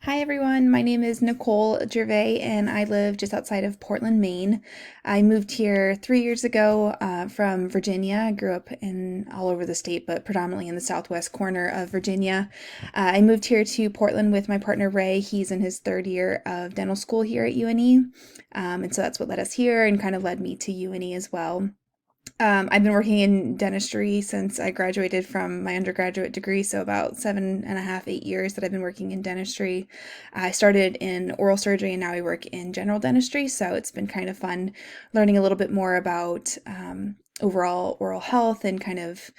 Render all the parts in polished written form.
Hi everyone, my name is Nicole Gervais and I live just outside of Portland, Maine. I moved here 3 years ago from Virginia. I grew up in all over the state, but predominantly in the southwest corner of Virginia. I moved here to Portland with my partner Ray. He's in his third year of dental school here at UNE. And so that's what led us here and kind of led me to UNE as well. I've been working in dentistry since I graduated from my undergraduate degree, so about 7.5, 8 years that I've been working in dentistry. I started in oral surgery and now I work in general dentistry, so it's been kind of fun learning a little bit more about overall oral health and kind of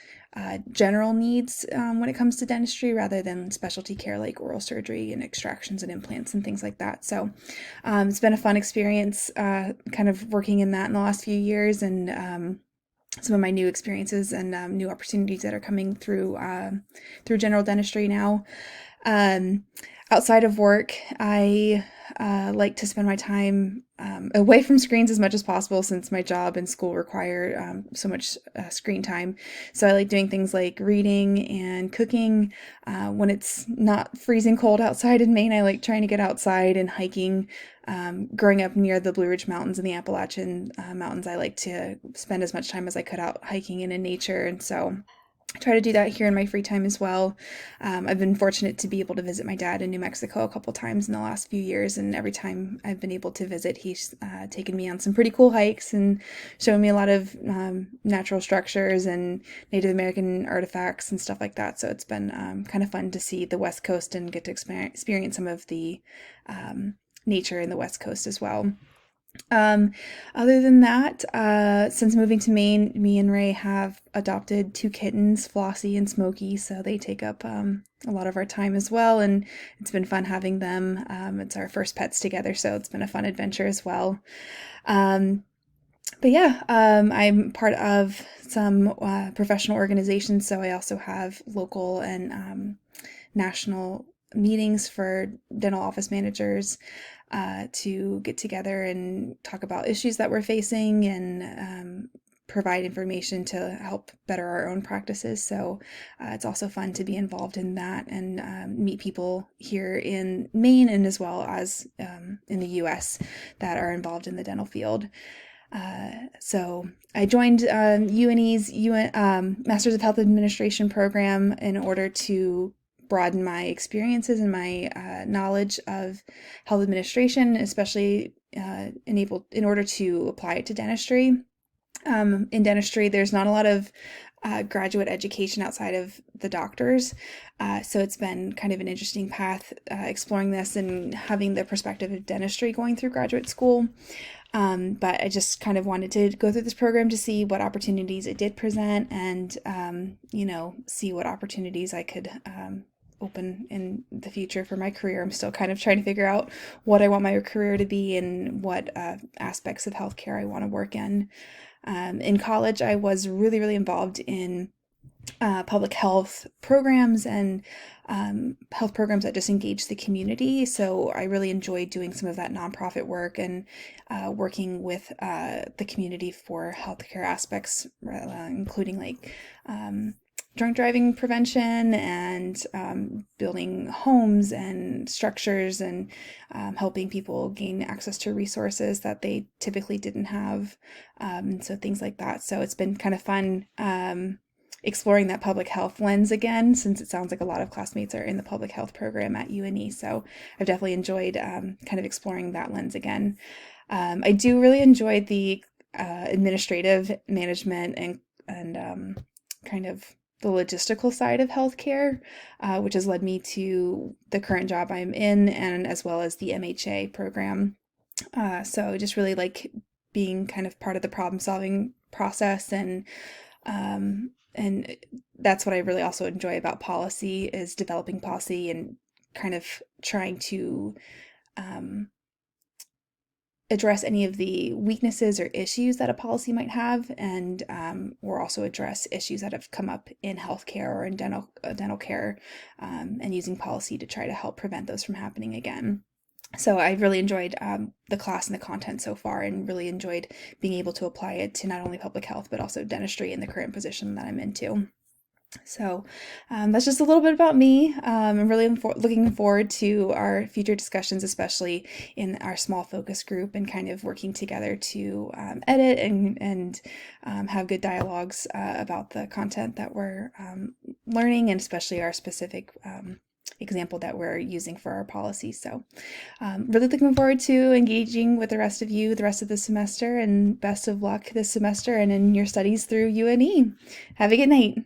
general needs when it comes to dentistry rather than specialty care like oral surgery and extractions and implants and things like that. So it's been a fun experience kind of working in that in the last few years and some of my new experiences and new opportunities that are coming through general dentistry now. Um, Outside of work, I like to spend my time away from screens as much as possible since my job and school require so much screen time. So I like doing things like reading and cooking. When it's not freezing cold outside in Maine, I like trying to get outside and hiking. Growing up near the Blue Ridge Mountains and the Appalachian Mountains, I like to spend as much time as I could out hiking and in nature. And so I try to do that here in my free time as well. I've been fortunate to be able to visit my dad in New Mexico a couple times in the last few years, and every time I've been able to visit, he's taken me on some pretty cool hikes and shown me a lot of natural structures and Native American artifacts and stuff like that. So it's been kind of fun to see the West Coast and get to experience some of the nature in the West Coast as well. Um, Other than that, since moving to Maine, me and Ray have adopted two kittens, Flossie and Smokey, so they take up a lot of our time as well, and it's been fun having them. It's our first pets together, so it's been a fun adventure as well. Um, but yeah, I'm part of some professional organizations, so I also have local and national meetings for dental office managers to get together and talk about issues that we're facing and provide information to help better our own practices. So it's also fun to be involved in that and meet people here in Maine and as well as in the US that are involved in the dental field. So I joined UNE's Masters of Health Administration program in order to broaden my experiences and my knowledge of health administration, especially in order to apply it to dentistry. In dentistry, there's not a lot of graduate education outside of the doctors. So it's been kind of an interesting path exploring this and having the perspective of dentistry going through graduate school. But I just kind of wanted to go through this program to see what opportunities it did present and, see what opportunities I could open in the future for my career. I'm still kind of trying to figure out what I want my career to be and what aspects of healthcare I want to work in. In college, I was really, really involved in public health programs and health programs that just engage the community. So I really enjoyed doing some of that nonprofit work and working with the community for healthcare aspects, including like drunk driving prevention and building homes and structures and helping people gain access to resources that they typically didn't have. And so things like that. So it's been kind of fun exploring that public health lens again, since it sounds like a lot of classmates are in the public health program at UNE. So I've definitely enjoyed kind of exploring that lens again. I do really enjoy the administrative management and kind of the logistical side of healthcare, which has led me to the current job I'm in, and as well as the MHA program. So I just really like being kind of part of the problem solving process and that's what I really also enjoy about policy is developing policy and kind of trying to um, address any of the weaknesses or issues that a policy might have, and or also address issues that have come up in healthcare or in dental care, and using policy to try to help prevent those from happening again. So I really enjoyed the class and the content so far, and really enjoyed being able to apply it to not only public health but also dentistry in the current position that I'm into. So that's just a little bit about me. I'm really looking forward to our future discussions, especially in our small focus group, and kind of working together to edit and have good dialogues about the content that we're learning, and especially our specific example that we're using for our policy. So really looking forward to engaging with the rest of you the rest of the semester, and best of luck this semester and in your studies through UNE. Have a good night.